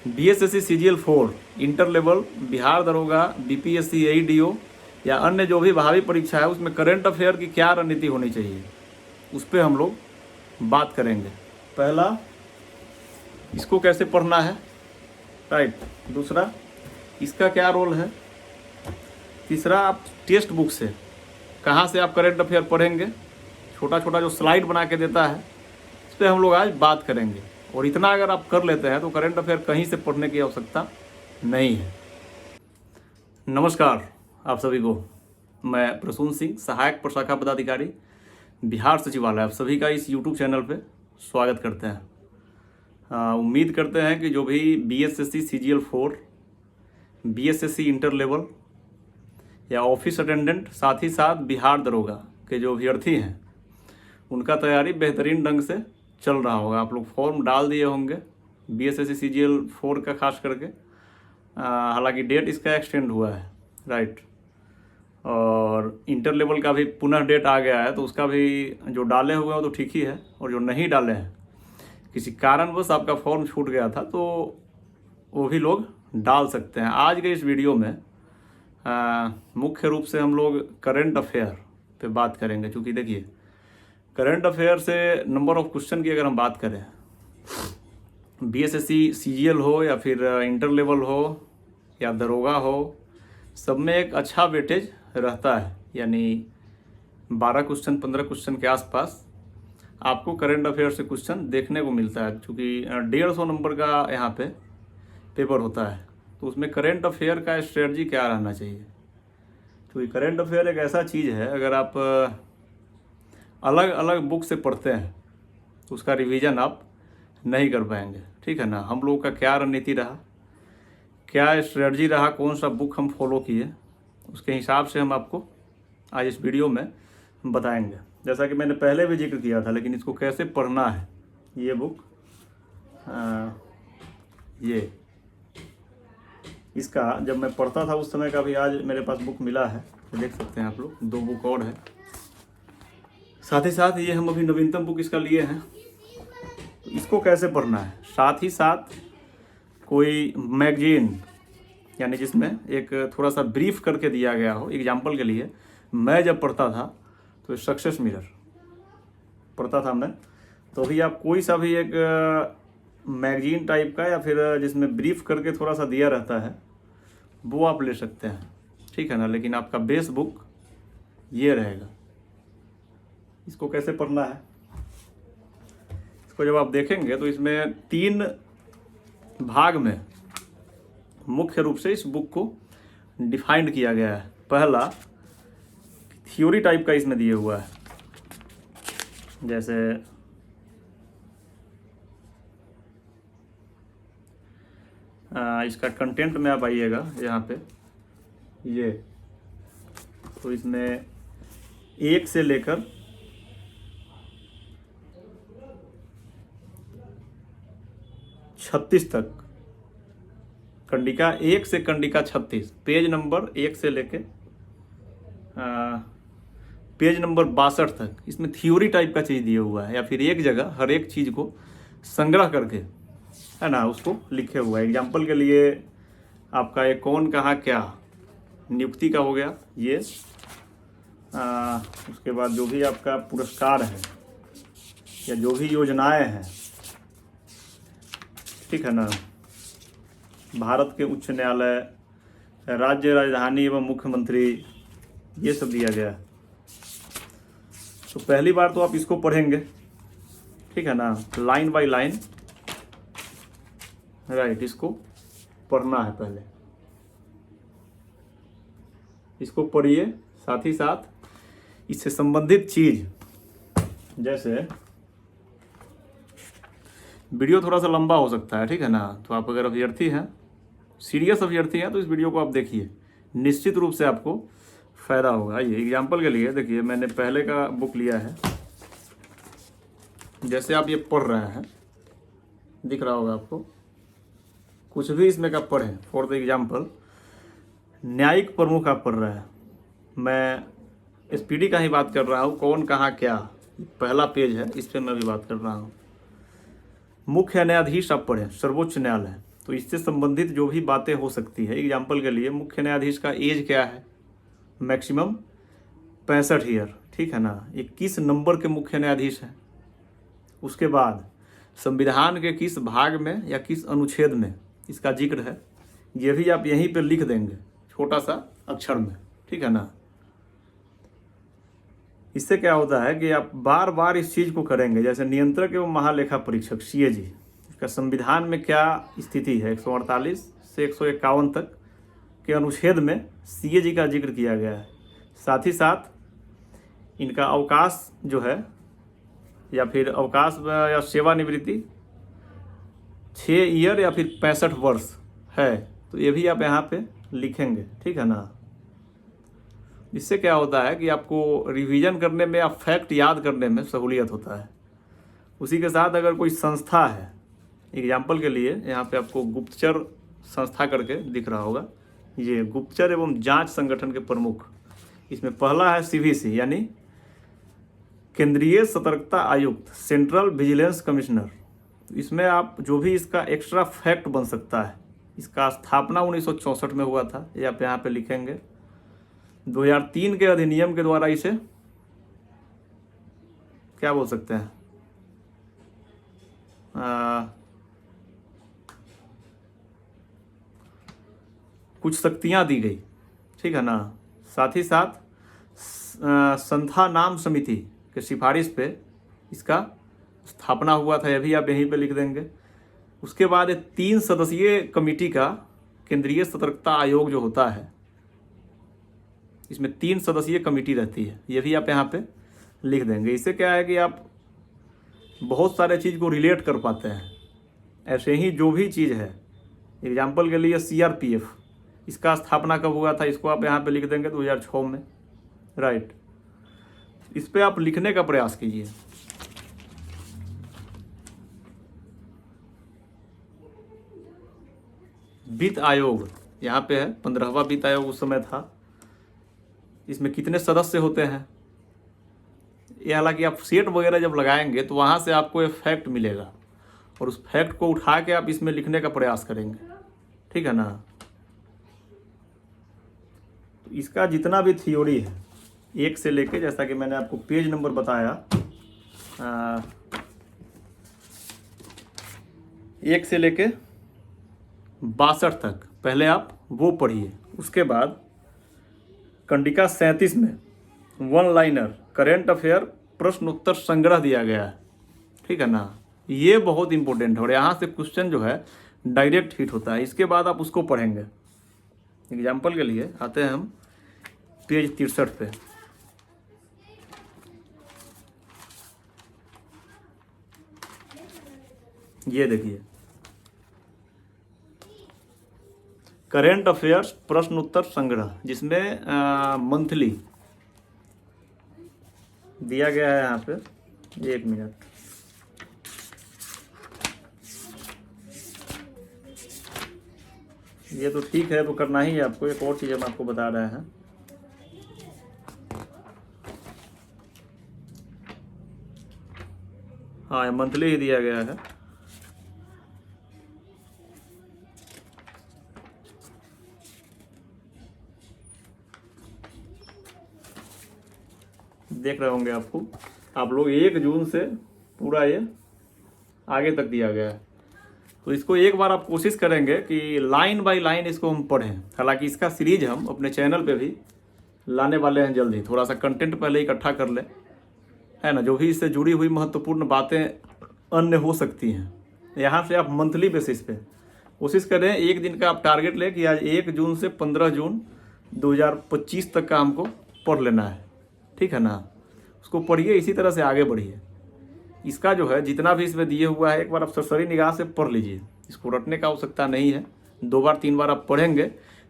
BSSC CGL 4 inter level, Bihar दरोगा, BPSC एईडीओ या अन्य जो भी भावी परीक्षा है उसमें करंट अफेयर की क्या रणनीति होनी चाहिए, उस पर हम लोग बात करेंगे। पहला, इसको कैसे पढ़ना है, राइट। दूसरा, इसका क्या रोल है। तीसरा, आप टेक्स्ट बुक से कहाँ से आप करंट अफेयर पढ़ेंगे, छोटा छोटा जो स्लाइड बना के देता है, इस पर हम लोग आज बात करेंगे। और इतना अगर आप कर लेते हैं तो करंट अफेयर कहीं से पढ़ने की आवश्यकता नहीं है। नमस्कार आप सभी को, मैं प्रसून सिंह, सहायक प्रशाखा पदाधिकारी, बिहार सचिवालय, आप सभी का इस यूट्यूब चैनल पे स्वागत करते हैं। उम्मीद करते हैं कि जो भी BSSC CGL 4, BSSC inter level या ऑफिस अटेंडेंट, साथ ही साथ बिहार दरोगा के जो अभ्यर्थी हैं उनका तैयारी बेहतरीन ढंग से चल रहा होगा। आप लोग फॉर्म डाल दिए होंगे बीएसएससी सीजीएल 4 का, खास करके हालांकि डेट इसका एक्सटेंड हुआ है, राइट। और इंटर लेवल का भी पुनः डेट आ गया है, तो उसका भी जो डाले हुए हैं तो ठीक ही है, और जो नहीं डाले हैं, किसी कारणवश आपका फॉर्म छूट गया था, तो वो भी लोग डाल सकते हैं। आज के इस वीडियो में मुख्य रूप से हम लोग करंट अफेयर पे बात करेंगे। क्योंकि देखिए, करंट अफेयर से नंबर ऑफ क्वेश्चन की अगर हम बात करें, बीएसएससी सीजीएल हो या फिर इंटर लेवल हो या दरोगा हो, सब में एक अच्छा वेटेज रहता है। यानी 12 क्वेश्चन 15 क्वेश्चन के आसपास आपको करंट अफेयर से क्वेश्चन देखने को मिलता है। क्योंकि 150 नंबर का यहाँ पे पेपर होता है, तो उसमें करंट अफेयर का स्ट्रेटजी क्या रहना चाहिए। क्योंकि करंट अफेयर एक ऐसा चीज़ है, अगर आप अलग अलग बुक से पढ़ते हैं तो उसका रिवीजन आप नहीं कर पाएंगे, ठीक है ना। हम लोग का क्या रणनीति रहा, क्या स्ट्रेटजी रहा, कौन सा बुक हम फॉलो किए, उसके हिसाब से हम आपको आज इस वीडियो में बताएंगे। जैसा कि मैंने पहले भी जिक्र किया था, लेकिन इसको कैसे पढ़ना है, ये बुक ये इसका जब मैं पढ़ता था उस समय का भी आज मेरे पास बुक मिला है, तो देख सकते हैं आप लोग, 2 बुक और है। साथ ही साथ ये हम अभी नवीनतम बुक इसका लिए हैं। तो इसको कैसे पढ़ना है, साथ ही साथ कोई मैगजीन, यानी जिसमें एक थोड़ा सा ब्रीफ करके दिया गया हो। एग्जाम्पल के लिए, मैं जब पढ़ता था तो सक्सेस मिरर पढ़ता था मैं, तो भी आप कोई सा भी एक मैगजीन टाइप का या फिर जिसमें ब्रीफ करके थोड़ा सा दिया रहता है, वो आप ले सकते हैं, ठीक है ना। लेकिन आपका बेस बुक ये रहेगा। इसको कैसे पढ़ना है, इसको जब आप देखेंगे तो इसमें 3 भाग में मुख्य रूप से इस बुक को डिफाइंड किया गया है। पहला, थ्योरी टाइप का इसमें दिए हुआ है। जैसे इसका कंटेंट में आप आइएगा यहाँ पे, ये तो इसमें 1 से लेकर 36 तक, कंडिका 1 से कंडिका 36, पेज नंबर 1 से लेके पेज नंबर 62 तक इसमें थ्योरी टाइप का चीज़ दिया हुआ है, या फिर एक जगह हर एक चीज़ को संग्रह करके, है ना, उसको लिखे हुआ है। एग्जाम्पल के लिए आपका एक कौन कहाँ क्या नियुक्ति का हो गया ये, उसके बाद जो भी आपका पुरस्कार है या जो भी योजनाएं हैं, ठीक है ना, भारत के उच्च न्यायालय, राज्य राजधानी एवं मुख्यमंत्री, ये सब दिया गया है। तो पहली बार तो आप इसको पढ़ेंगे, ठीक है ना, लाइन बाय लाइन, राइट। इसको पढ़ना है, पहले इसको पढ़िए, साथ ही साथ इससे संबंधित चीज, जैसे वीडियो थोड़ा सा लंबा हो सकता है, ठीक है ना। तो आप अगर अभ्यर्थी हैं, सीरियस अभ्यर्थी हैं, तो इस वीडियो को आप देखिए, निश्चित रूप से आपको फायदा होगा। ये एग्जाम्पल के लिए देखिए, मैंने पहले का बुक लिया है। जैसे आप ये पढ़ रहे हैं, दिख रहा होगा आपको, कुछ भी इसमें का पढ़ें। फॉर द एग्जाम्पल, न्यायिक प्रमुख आप पढ़ रहे हैं, मैं एसपीडी का ही बात कर रहा हूँ, कौन कहाँ क्या, पहला पेज है, इस पर मैं भी बात कर रहा हूँ। मुख्य न्यायाधीश आप पढ़ें, सर्वोच्च न्यायालय, तो इससे संबंधित जो भी बातें हो सकती है, एग्जाम्पल के लिए मुख्य न्यायाधीश का एज क्या है, मैक्सिमम 65 ईयर, ठीक है ना, ये किस नंबर के मुख्य न्यायाधीश हैं। उसके बाद संविधान के किस भाग में या किस अनुच्छेद में इसका जिक्र है, ये भी आप यहीं पर लिख देंगे छोटा सा अक्षर में, ठीक है ना। इससे क्या होता है कि आप बार बार इस चीज़ को करेंगे। जैसे नियंत्रक एवं महालेखा परीक्षक CAG, इसका संविधान में क्या स्थिति है, 148 से 151 तक के अनुच्छेद में CAG का जिक्र किया गया है। साथ ही साथ इनका अवकाश जो है या फिर अवकाश या सेवानिवृत्ति 6 ईयर या फिर 65 वर्ष है, तो ये भी आप यहाँ पे लिखेंगे, ठीक है ना। इससे क्या होता है कि आपको रिवीजन करने में या फैक्ट याद करने में सहूलियत होता है। उसी के साथ अगर कोई संस्था है, एग्जाम्पल के लिए यहाँ पे आपको गुप्तचर संस्था करके दिख रहा होगा, ये गुप्तचर एवं जांच संगठन के प्रमुख, इसमें पहला है CVC यानी केंद्रीय सतर्कता आयुक्त, सेंट्रल विजिलेंस कमिश्नर। इसमें आप जो भी इसका एक्स्ट्रा फैक्ट बन सकता है, इसका स्थापना 1964 में हुआ था, ये आप यहाँ पे लिखेंगे। 2003 के अधिनियम के द्वारा इसे क्या बोल सकते हैं, कुछ शक्तियां दी गई, ठीक है ना। साथ ही साथ संथा नाम समिति के सिफारिश पे इसका स्थापना हुआ था, यह भी आप यहीं पे लिख देंगे। उसके बाद 3 सदस्यीय कमेटी का केंद्रीय सतर्कता आयोग जो होता है, इसमें 3 सदस्यीय कमेटी रहती है, ये भी आप यहाँ पे लिख देंगे। इससे क्या है कि आप बहुत सारे चीज़ को रिलेट कर पाते हैं। ऐसे ही जो भी चीज़ है, एग्जाम्पल के लिए CRPF, इसका स्थापना कब हुआ था, इसको आप यहाँ पे लिख देंगे 2006 में, राइट। इस पे आप लिखने का प्रयास कीजिए। वित्त आयोग यहाँ पे है, 15वां वित्त आयोग उस समय था। इसमें कितने सदस्य होते हैं, ये हालांकि आप सेट वगैरह जब लगाएंगे तो वहाँ से आपको एक फैक्ट मिलेगा और उस फैक्ट को उठा के आप इसमें लिखने का प्रयास करेंगे, ठीक है ना। तो इसका जितना भी थ्योरी है, 1 से लेके, जैसा कि मैंने आपको पेज नंबर बताया, 1 से लेके 62 तक पहले आप वो पढ़िए। उसके बाद कंडिका 37 में 1 लाइनर करेंट अफेयर प्रश्न उत्तर संग्रह दिया गया है, ठीक है ना। ये बहुत इंपॉर्टेंट है और यहाँ से क्वेश्चन जो है डायरेक्ट हिट होता है। इसके बाद आप उसको पढ़ेंगे। एग्जाम्पल के लिए आते हैं हम पेज 63 पे। ये देखिए, करेंट अफेयर्स प्रश्न उत्तर संग्रह, जिसमें मंथली दिया गया है यहाँ पे। 1 मिनट, ये तो ठीक है, तो करना ही है आपको। एक और चीज़ हम आपको बता रहे हैं, हाँ, मंथली ही दिया गया है। देख रहे होंगे आप लोग 1 जून से पूरा ये आगे तक दिया गया है। तो इसको एक बार आप कोशिश करेंगे कि लाइन बाय लाइन इसको हम पढ़ें। हालांकि इसका सीरीज हम अपने चैनल पे भी लाने वाले हैं जल्दी। थोड़ा सा कंटेंट पहले इकट्ठा कर लें, है ना। जो भी इससे जुड़ी हुई महत्वपूर्ण बातें अन्य हो सकती हैं, यहाँ से आप मंथली बेसिस पे कोशिश करें। 1 दिन का आप टारगेट लें कि आज 1 जून से 15 जून 2025 तक का हमको पढ़ लेना है, ठीक है ना। उसको पढ़िए, इसी तरह से आगे बढ़िए। इसका जो है जितना भी इसमें दिए हुआ है, एक बार आप सरसरी निगाह से पढ़ लीजिए। इसको रटने का आवश्यकता नहीं है, 2 बार 3 बार आप पढ़ेंगे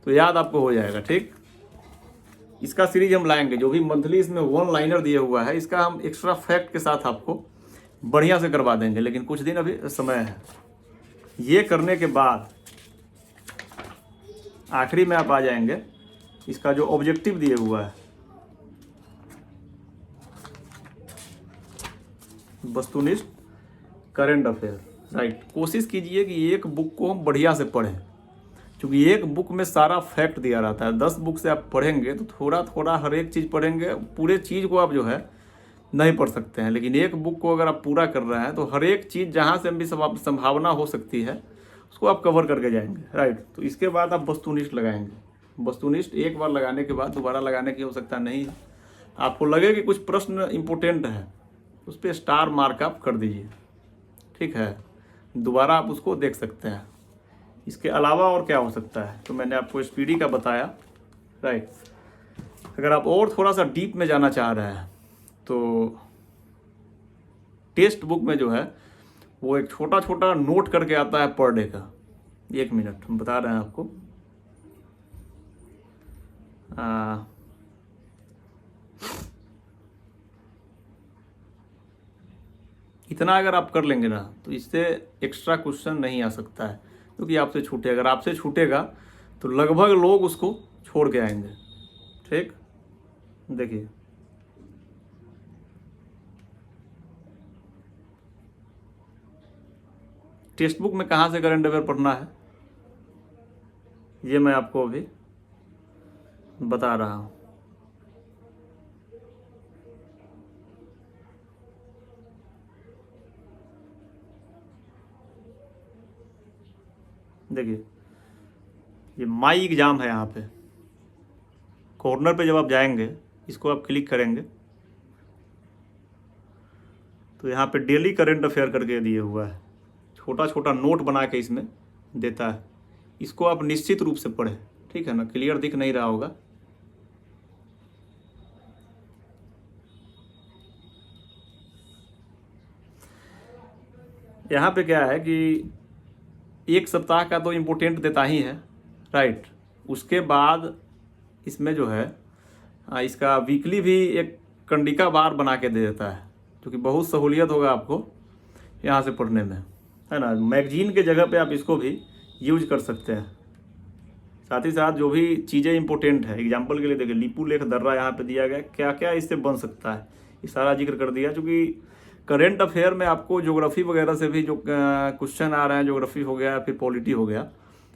तो याद आपको हो जाएगा, ठीक। इसका सीरीज हम लाएंगे। जो भी मंथली इसमें 1 लाइनर दिया हुआ है, इसका हम एक्स्ट्रा फैक्ट के साथ आपको बढ़िया से करवा देंगे, लेकिन कुछ दिन अभी समय है। ये करने के बाद आखिरी में आप आ जाएंगे इसका जो ऑब्जेक्टिव दिए हुआ है, वस्तुनिष्ठ करेंट अफेयर। राइट। कोशिश कीजिए कि एक बुक को हम बढ़िया से पढ़ें, क्योंकि एक बुक में सारा फैक्ट दिया रहता है। 10 बुक से आप पढ़ेंगे तो थोड़ा थोड़ा हर एक चीज़ पढ़ेंगे, पूरे चीज़ को आप जो है नहीं पढ़ सकते हैं। लेकिन एक बुक को अगर आप पूरा कर रहे हैं तो हर एक चीज़ जहाँ से भी संभावना हो सकती है उसको आप कवर करके जाएंगे, राइट। तो इसके बाद आप वस्तुनिष्ठ लगाएंगे। वस्तुनिष्ठ एक बार लगाने के बाद दोबारा लगाने की आवश्यकता नहीं है। आपको लगे कि कुछ प्रश्न इम्पोर्टेंट है, उस पर स्टार मार्क आप कर दीजिए, ठीक है। दोबारा आप उसको देख सकते हैं। इसके अलावा और क्या हो सकता है, तो मैंने आपको स्पीडी का बताया, राइट। अगर आप और थोड़ा सा डीप में जाना चाह रहे हैं तो टेक्स्ट बुक में जो है वो एक छोटा छोटा नोट करके आता है पर डे का। 1 मिनट हम बता रहे हैं आपको। इतना अगर आप कर लेंगे ना तो इससे एक्स्ट्रा क्वेश्चन नहीं आ सकता है, क्योंकि आपसे छूटे। अगर आपसे छूटेगा तो लगभग लोग उसको छोड़ के आएंगे, ठीक। देखिए टेक्स्ट बुक में कहाँ से करंट अफेयर पढ़ना है ये मैं आपको अभी बता रहा हूँ। देखिए ये माई एग्जाम है, यहाँ पे कॉर्नर पे जब आप जाएंगे इसको आप क्लिक करेंगे तो यहाँ पे डेली करंट अफेयर करके दिए हुआ है। छोटा छोटा नोट बना के इसमें देता है। इसको आप निश्चित रूप से पढ़ें, ठीक है ना। क्लियर दिख नहीं रहा होगा। यहाँ पे क्या है कि एक सप्ताह का तो इम्पोर्टेंट देता ही है, राइट। उसके बाद इसमें जो है इसका वीकली भी एक कंडिका बार बना के दे देता है, क्योंकि बहुत सहूलियत होगा आपको यहाँ से पढ़ने में, है ना। मैगजीन के जगह पे आप इसको भी यूज कर सकते हैं। साथ ही साथ जो भी चीज़ें इंपॉर्टेंट है, एग्जांपल के लिए देखिए लीपू लेख दर्रा यहाँ पे दिया गया, क्या क्या इससे बन सकता है ये सारा जिक्र कर दिया। क्योंकि करेंट अफेयर में आपको ज्योग्राफी वगैरह से भी जो क्वेश्चन आ रहे हैं, ज्योग्राफी हो गया फिर पॉलिटी हो गया,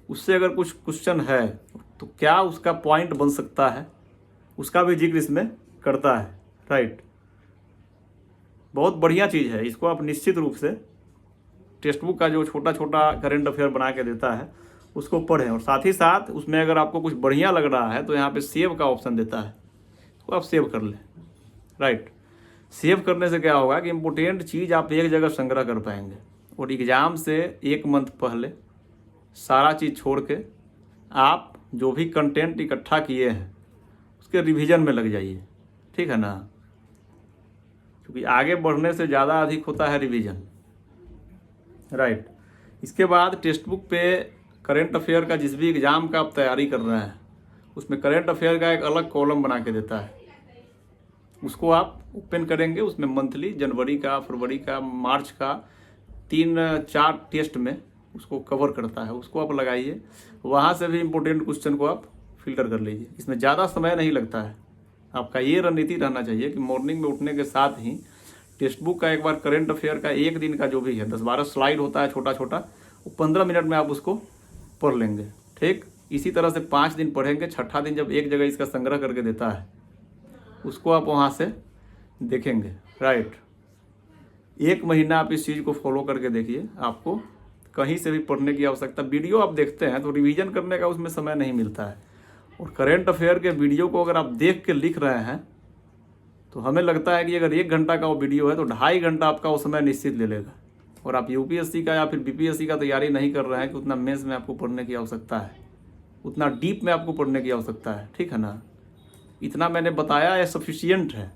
उससे अगर कुछ क्वेश्चन है तो क्या उसका पॉइंट बन सकता है उसका भी जिक्र इसमें करता है, राइट। बहुत बढ़िया चीज़ है। इसको आप निश्चित रूप से टेक्स्ट बुक का जो छोटा छोटा करेंट अफेयर बना के देता है उसको पढ़ें। और साथ ही साथ उसमें अगर आपको कुछ बढ़िया लग रहा है तो यहाँ पे सेव का ऑप्शन देता है, तो आप सेव कर लें, राइट। सेव करने से क्या होगा कि इम्पोर्टेंट चीज़ आप एक जगह संग्रह कर पाएंगे। और एग्ज़ाम से 1 मंथ पहले सारा चीज़ छोड़ के आप जो भी कंटेंट इकट्ठा किए हैं उसके रिवीजन में लग जाइए, ठीक है ना। क्योंकि आगे बढ़ने से ज़्यादा अधिक होता है रिवीजन, राइट। इसके बाद टेक्स्ट बुक पे करेंट अफेयर का जिस भी एग्ज़ाम का आप तैयारी कर रहे हैं उसमें करेंट अफेयर का एक अलग कॉलम बना के देता है। उसको आप ओपन करेंगे, उसमें मंथली जनवरी का, फरवरी का, मार्च का 3-4 टेस्ट में उसको कवर करता है। उसको आप लगाइए, वहाँ से भी इम्पोर्टेंट क्वेश्चन को आप फिल्टर कर लीजिए। इसमें ज़्यादा समय नहीं लगता है। आपका ये रणनीति रहना चाहिए कि मॉर्निंग में उठने के साथ ही टेक्स्ट बुक का एक बार करेंट अफेयर का 1 दिन का जो भी है 10-12 स्लाइड होता है छोटा छोटा, वो 15 मिनट में आप उसको पढ़ लेंगे, ठीक। इसी तरह से 5 दिन पढ़ेंगे। छठा दिन जब एक जगह इसका संग्रह करके देता है उसको आप वहाँ से देखेंगे, राइट। 1 महीना आप इस चीज़ को फॉलो करके देखिए, आपको कहीं से भी पढ़ने की आवश्यकता। वीडियो आप देखते हैं तो रिवीजन करने का उसमें समय नहीं मिलता है। और करेंट अफेयर के वीडियो को अगर आप देख के लिख रहे हैं तो हमें लगता है कि अगर 1 घंटा का वो वीडियो है तो 2.5 घंटा आपका वो समय निश्चित ले लेगा। और आप यूपीएससी का या फिर बीपीएससी का तैयारी नहीं कर रहे हैं कि उतना मेंस में आपको पढ़ने की आवश्यकता है, उतना डीप में आपको पढ़ने की आवश्यकता है, ठीक है ना। इतना मैंने बताया है सफिशियंट है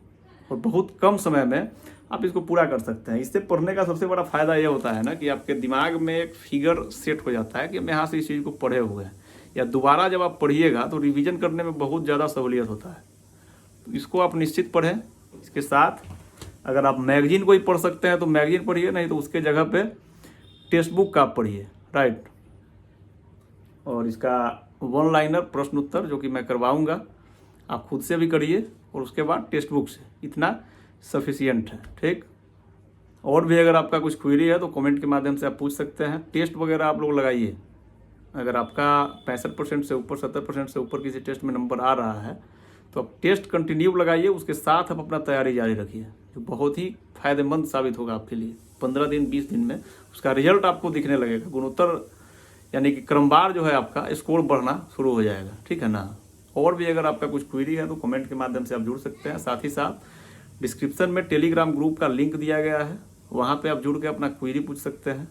और बहुत कम समय में आप इसको पूरा कर सकते हैं। इससे पढ़ने का सबसे बड़ा फ़ायदा ये होता है ना कि आपके दिमाग में एक फिगर सेट हो जाता है कि हम यहाँ से इस चीज़ को पढ़े हुए हैं, या दोबारा जब आप पढ़िएगा तो रिवीजन करने में बहुत ज़्यादा सहूलियत होता है। तो इसको आप निश्चित पढ़ें। इसके साथ अगर आप मैगजीन को ही पढ़ सकते हैं तो मैगजीन पढ़िए, नहीं तो उसके जगह पे टेक्स्ट बुक का आप पढ़िए, राइट। और इसका 1 लाइनर प्रश्न उत्तर जो कि मैं करवाऊँगा, आप खुद से भी करिए और उसके बाद टेक्स्ट बुक से, इतना सफिशियंट है, ठीक। और भी अगर आपका कुछ क्वेरी है तो कमेंट के माध्यम से आप पूछ सकते हैं। टेस्ट वगैरह आप लोग लगाइए। अगर आपका 65% से ऊपर 70% से ऊपर किसी टेस्ट में नंबर आ रहा है तो आप टेस्ट कंटिन्यू लगाइए, उसके साथ आप अपना तैयारी जारी रखिए, जो बहुत ही फायदेमंद साबित होगा आपके लिए। 15 दिन 20 दिन में उसका रिजल्ट आपको दिखने लगेगा। गुणोत्तर यानी कि क्रमवार जो है आपका स्कोर बढ़ना शुरू हो जाएगा, ठीक है ना। और भी अगर आपका कुछ क्वेरी है तो कमेंट के माध्यम से आप जुड़ सकते हैं। साथ ही साथ डिस्क्रिप्शन में टेलीग्राम ग्रुप का लिंक दिया गया है, वहाँ पे आप जुड़ के अपना क्वेरी पूछ सकते हैं।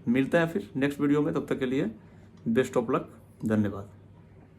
मिलते हैं फिर नेक्स्ट वीडियो में, तब तक के लिए बेस्ट ऑफ लक, धन्यवाद।